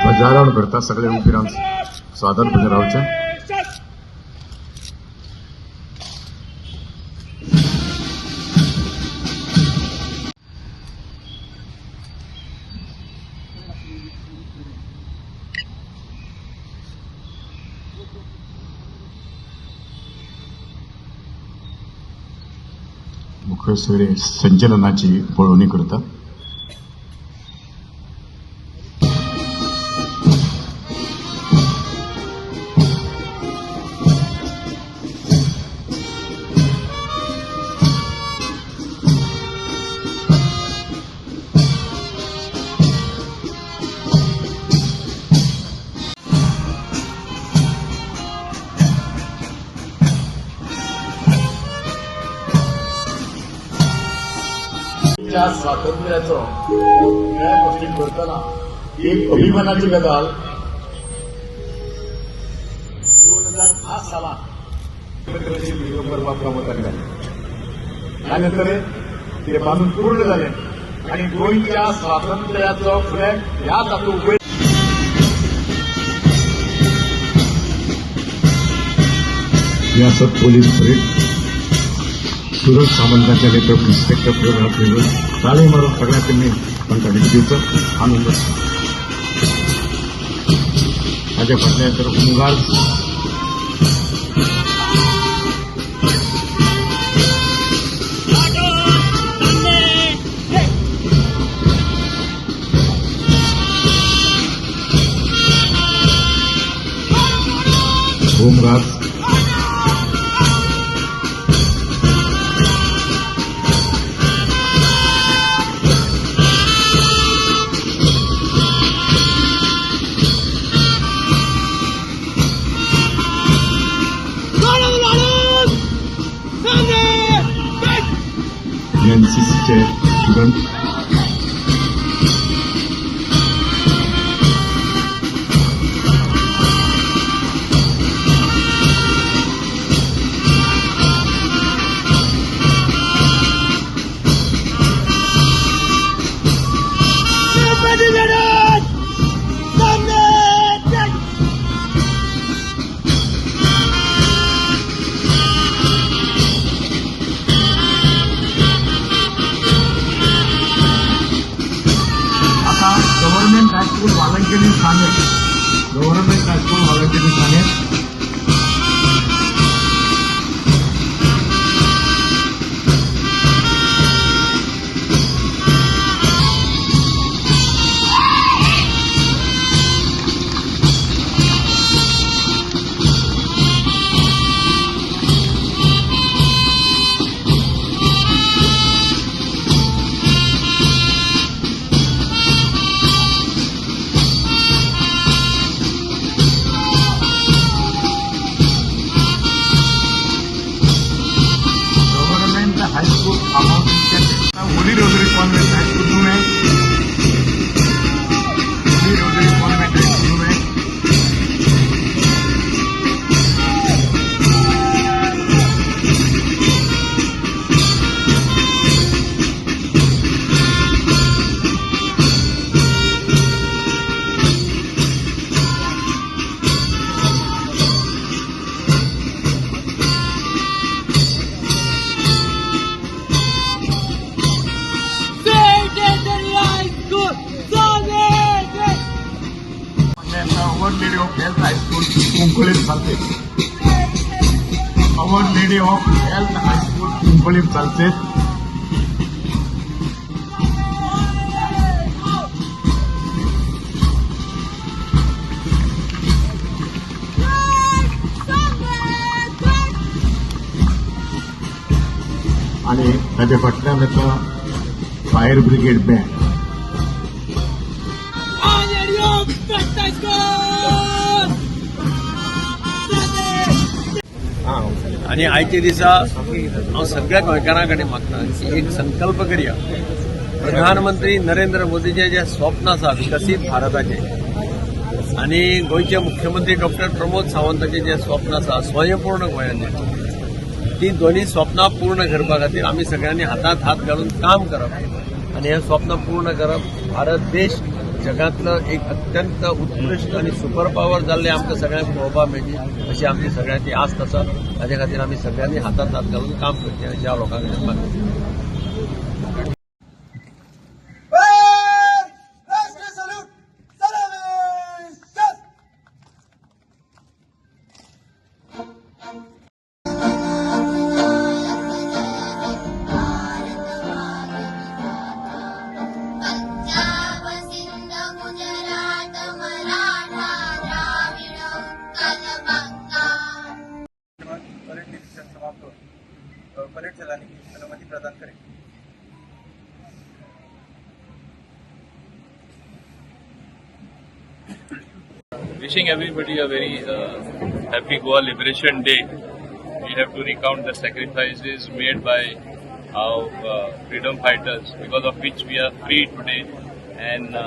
ध्वजारोहण करता सगळे उपिरांचं सादरपणे रावचें. मुखेल सोयरे संचलनाची पळवणी करता. स्वातंत्र्याचो ह्या गोष्टी करतना एक अभिमानाची गजाल 2010 सालांत व्हिडिओ करपाक प्रमोटाक जालें. त्यानंतर ते बांदून पूर्ण जालें आणि गोंयच्या स्वातंत्र्याचो फ्लॅग ह्या तातूंत उबय हे आसत पोलीस परेड. सुरज सामंतांच्या नेतृत्वात इन्स्पेक्टर प्रोग्राम ताळी मारून सगळ्या त्यांनी तांकां दिवचो आनंद. ताचे फाटल्यान तर मुगार होमगार्ड एनसीसीचे स्टुडंट गव्हर्नमेंट हायस्कूल वालंकेनी सांगेल होली रोजरी कॉन्वेंट हाईस्कूल में होली रोजरी कॉन्वेंट हाईस्कूल में Our Lady of Health High School, Kumkulim Salset. Our Lady of Health High School, Kumkulim Salset. आणि ताच्या फाटल्यान येता फायर ब्रिगेड बँड. आणि आयचे दिसा हांव सगळ्या गोंयकारां कडेन मागता की एक संकल्प करया. प्रधानमंत्री नरेंद्र मोदीचे जे स्वप्न आसा विकसीत भारताचे आणि गोंयचे मुख्यमंत्री डॉक्टर प्रमोद सावंताचे जे स्वप्न आसा स्वयंपूर्ण गोंयाचे, ती दोन्ही स्वप्नां पूर्ण करपा खातीर आमी सगळ्यांनी हातांत हात घालून काम करप आणि हे स्वप्न पूर्ण करप. भारत देश जगातलं एक अत्यंत उत्कृष्ट आणि सुपर पॉवर जाल्ले आमकां सगळ्यांक पळोवपाक मेळची अशी आमची सगळ्यांची आस्त आसा. ताचे खातीर आमी सगळ्यांनी हातांत हात घालून काम करचें अशें हांव लोकांक मागता. पंजाब सिंध गुजरात मराठा द्राविड उत्कल बंगा. परेड निरीक्षण समाप्त होते परेड चलाने की अनुमति प्रदान करें. Wishing everybody a very happy Goa Liberation Day. We have to recount the sacrifices made by our freedom fighters, because of which we are free today, and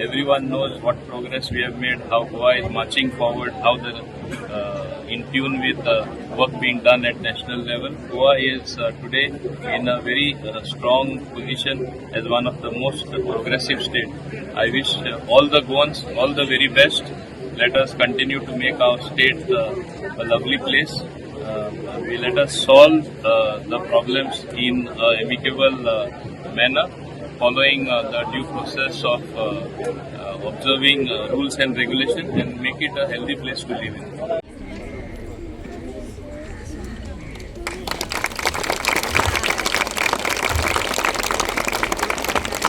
everyone knows what progress we have made, how Goa is marching forward, how the in tune with the work being done at national level. Goa is today in a very strong position as one of the most progressive states. I wish all the Goans all the very best. Let us continue to make our state a lovely place. Let us solve the problems in an amicable manner, following the due process of observing rules and regulations, and make it a healthy place to live in.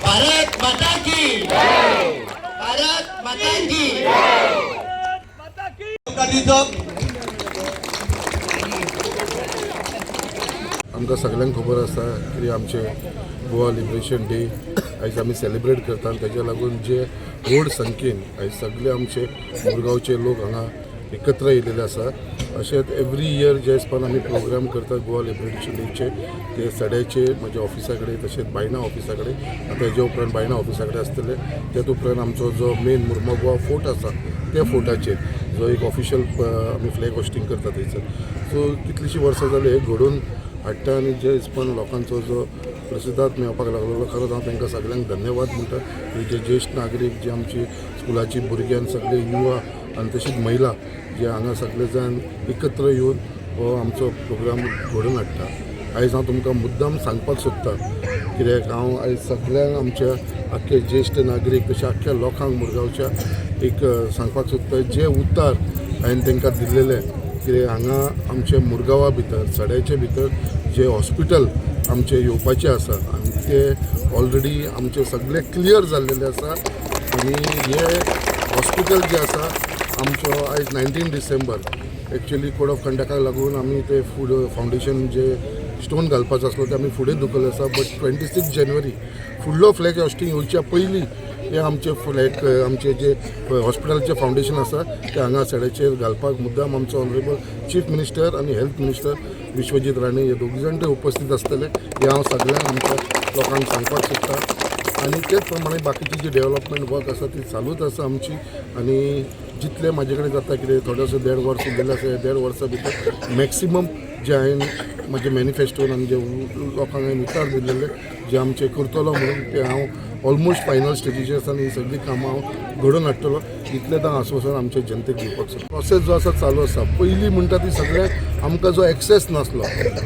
Bharat माता की जय. भारत माता की जय. आमकां सगळ्यांक खबर आसा की आमचे गोवा लिबरेशन डे आयज आमी सेलिब्रेट करता, आनी ताच्या लागून जे व्हड संख्येन आयज सगळे आमचे मुरगांवचे लोक हांगा एकत्र येयलेले आसा. अशेंच एवरी इयर जे हिसपान आमी प्रोग्राम करता गोवा लिबरेशन डेचे, ते सड्याचे म्हज्या ऑफिसा कडेन, तशेंच बायणा ऑफिसा कडेन, आतां हेजे उपरांत बायणा ऑफिसा कडेन आसतले. ते उपरांत आमचो जो मेन मुर्मा गोवा फोर्ट आसा त्या फोर्टाचेर जो एक ऑफिशियल आमी फ्लॅग होस्टिंग करता थंयसर. सो कितलींशीं वर्सां जाली हे घडोवन हाडटा, आनी जे हिसपान लोकांचो जो प्रतिसाद मेळपाक लागलेलो, खरोच हांव तांकां सगळ्यांक धन्यवाद म्हणटा. जे ज्येश्ठ नागरीक, जे आमची स्कुलाची भुरगीं आनी सगळे युवा आनी तशीच महिला जे हांगा सगळे जाण एकत्र येवन हो आमचो प्रोग्राम घडोवन हाडटा. आयज हांव तुमकां मुद्दाम सांगपाक सोदता, कित्याक हांव आयज सगळ्यांक आमच्या आख्खे ज्येश्ठ नागरीक तशें आख्ख्या लोकांक मुरगांवच्या एक सांगपाक सोदता, जे उतार हांवें तांकां दिल्लेले, कित्याक हांगा आमचे मुरगांवा भितर, सड्याचे भितर जे हॉस्पिटल आमचे येवपाचे आसा, आनी ते ऑलरेडी आमचे सगळे क्लियर जाल्लेले आसा. आनी हे हॉस्पिटल जे आसा आमचो आयज 19 डिसेंबर एक्चुअली कोड ऑफ कंडक्टाक लागून आमी ते फूड फावंडेशन जे स्टोन घालपाचो आसलो ते आमी फुडें धुकले आसा. बट 26 जानेवारी फुडलो फ्लॅग होस्टिंग येवच्या पयलीं हे आमचे फ्लॅग आमचे जे हॉस्पिटलाचें फावंडेशन आसा ते हांगा सड्याचेर घालपाक मुद्दाम आमचो ऑनरेबल चीफ मिनिस्टर आनी हेल्थ मिनिस्टर विश्वजीत राणे हे दोगी जाण ते उपस्थित आसतले. हे हांव सगळ्यांक आमच्या लोकांक सांगपाक सोदता. आनी तेच प्रमाणे बाकीची जी डेव्हलपमेंट वर्क आसा ती चालूच आसा आमची. आनी जितले म्हाजे कडेन जाता कितें थोडेशे 1.5 वर्स उरलेले आसा, 1.5 वर्सां भितर मॅक्सिमम जे हांवें म्हजे मॅनिफेस्टोन आनी जे लोकांक हांवें उतार दिल्लेले जे आमचे करतलो म्हणून ते हांव ऑलमोस्ट फायनल स्टेजीचेर आसा. आनी ही सगळीं कामां हांव घडोवन हाडटलो इतलें हांव आश्वासन आमच्या जनतेक दिवपाक सोदता. प्रोसेस जो आसा चालू आसा. पयलीं म्हणटा ती सगळे आमकां जो एक्सेस नासलो,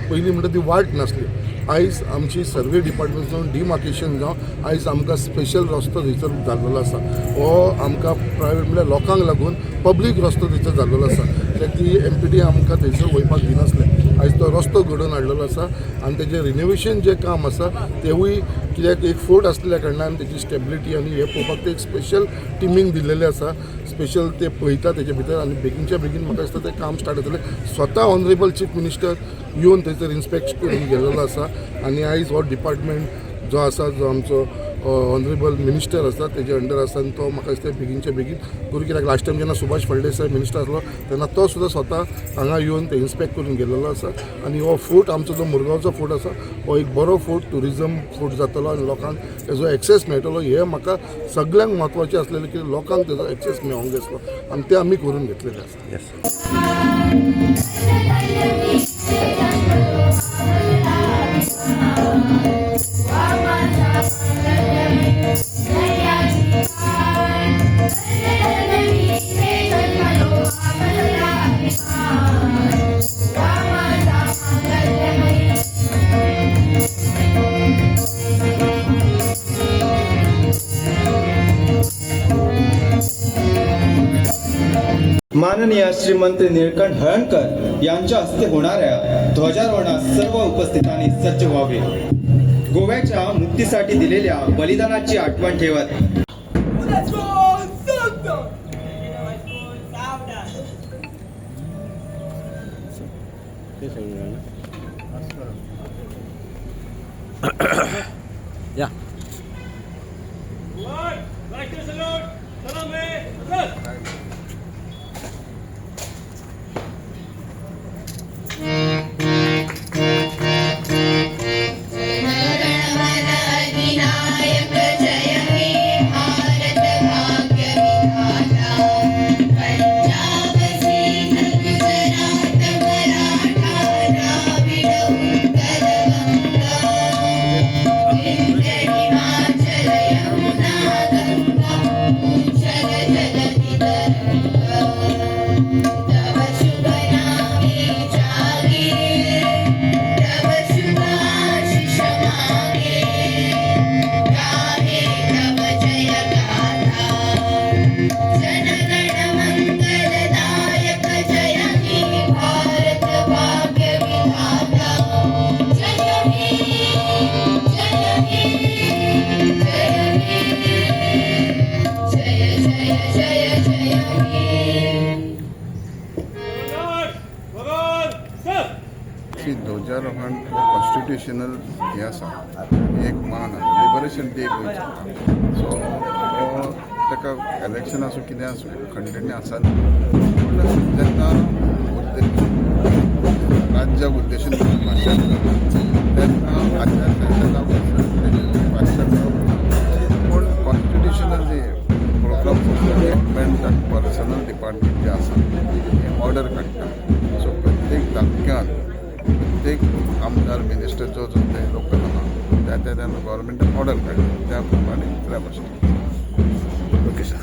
पयलीं म्हणटा ती वाट नासली. आयज आमची सर्वे डिपार्टमेंट जावन डिमार्केशन जावन आयज आमकां स्पेशल रस्तो थंयसर जाल्लो आसा. हो आमकां प्रायवेट म्हणल्यार लोकांक लागून पब्लीक रस्तो थंयसर जाल्लो आसा. कित्याक ती MPD आमकां थंयसर वयपाक दिनासलें. आयज तो रस्तो घडोवन हाडलेलो आसा. आनी तेजें रिनोवेशन जें काम आसा तेवूय, कित्याक एक फोर्ट आसलेल्या कारणान तेजी स्टेबिलिटी आनी हे पळोवपाक ते एक स्पेशल टिमींग दिल्लेलें आसा. स्पेशल ते पळयता तेजे भितर, आनी बेगीनच्या बेगीन म्हाका दिसता तें काम स्टार्ट जातलें. स्वता ऑनरेबल चीफ मिनिस्टर येवन थंयसर इन्स्पेक्ट करून गेल्लो आसा. आनी आयज हो डिपार्टमेंट जो आसा, जो आमचो ऑनरेबल मिनिस्टर आसा तेजे अंडर आसा, आनी तो म्हाका दिसता बेगीनच्या बेगीन करून. कित्याक लास्ट टायम जेन्ना सुभाष फळदेसाय मिनिस्टर आसलो तेन्ना तो सुद्दां स्वता हांगा येवन ते इन्स्पेक्ट करून गेल्लो आसा. आनी हो फोर्ट आमचो जो मुरगांवचो फोर्ट आसा हो एक बरो फोर्ट, ट्युरिजम फोर्ट जातलो आनी लोकांक तेजो एक्सेस मेळटलो. हे म्हाका सगळ्यांक म्हत्वाचें आसलेलें, की लोकांक तेजो एक्सेस मेळोंक जाय आसलो, आनी ते आमी करून घेतलेले आसा. Jai माननीय श्रीमंत निळकंठ हळणकर यांच्या हस्ते होणाऱ्या ध्वजारोहणास सर्व उपस्थितांनी सज्ज व्हावे. गोव्याच्या मुक्तीसाठी दिलेल्या बलिदानाची आठवण ठेवत गणनायक जय हे भारत भाग्य विधाता. पंजाब सिंध गुजरात मराठा द्राविड उत्कल गंगा. विंध्य हिमाचल यमुना गंगा उच्चल जलधि तरंगा. तव शुभ नामे जागे, तव शुभाशिष मागे. गाहे तव जय गाथा. जनगण मंगलदायक जय हे भारत भाग्य विधाता. जय हे जय हे जय हे जय जय जय जय हे. शी ध्वजारोहण कॉन्स्टिट्युशनल हें आसा एक मान लिबरेशन डे गोंयचो सो ताका इलेक्शन आसूं कितें आसूं कंटिन्यू आसा जेन्ना राज्याक उद्देशून भाशण तेन्ना आचारसंहिता पूण कॉन्स्टिट्युशनल जे प्रोग्राम गव्हर्मेंट आनी पर्सनल डिपार्टमेंट जे आसा हे ऑर्डर काडटा सो प्रत्येक तालुक्यान प्रत्येक आमदार मिनिस्टर जो जो ते लोकल आहा त्या गव्हर्मेंटान ऑर्डर काडली त्या प्रमाणे इतल्या भाशेन ओके सर.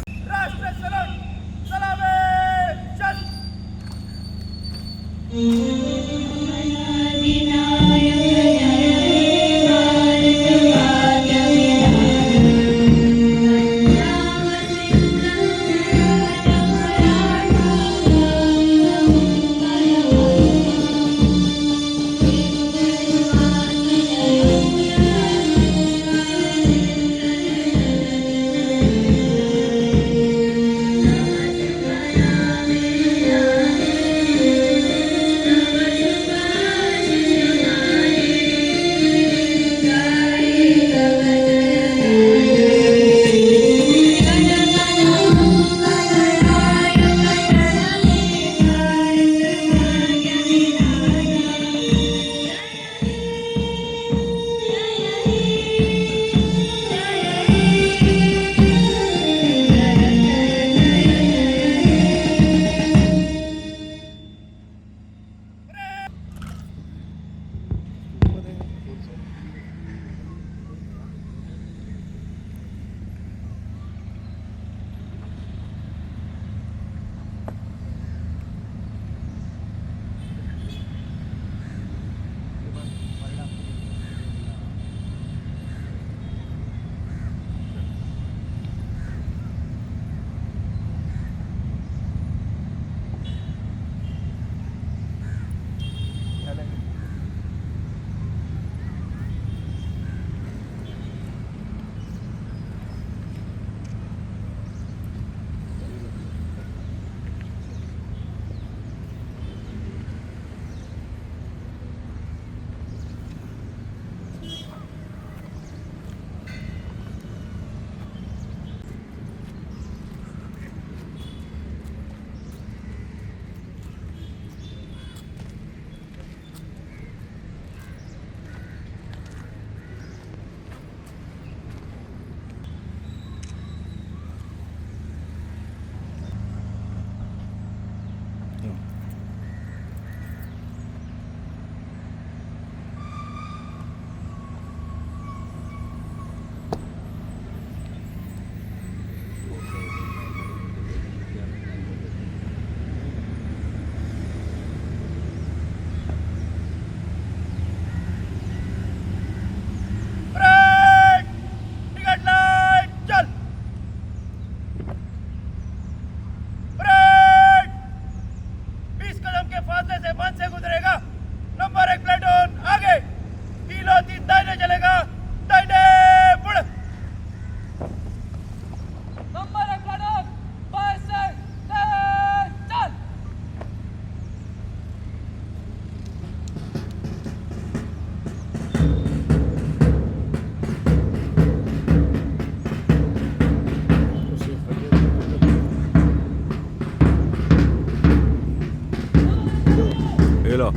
उलयलो.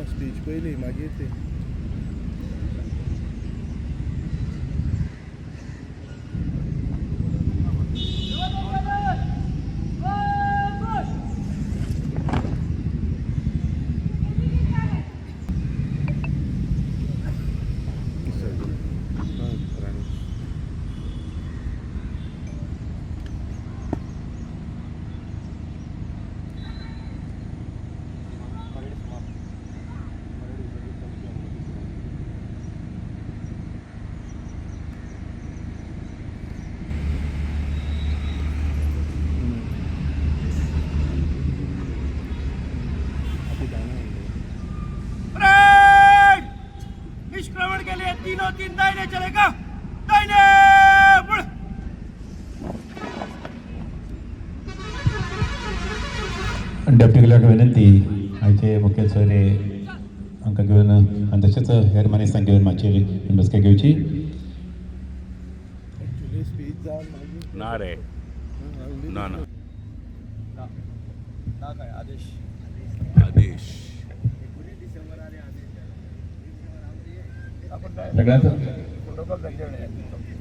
स्पीच पयली मागीर ते निष्क्रमण के लिए तीनों तीन दाहिने चलेगा. दाहिने मुड़. डेप्टी कलेक्टर विनंती आयचे मुखेल सोयरे हांकां घेवन आनी तशेंच हेर मानेस्तांक घेवन मातशी बसका घेवची. स्पीच जावन मागीर ना रे ना ना काय आदेश आदेश आपण सगळ्यांचं प्रोटोकॉल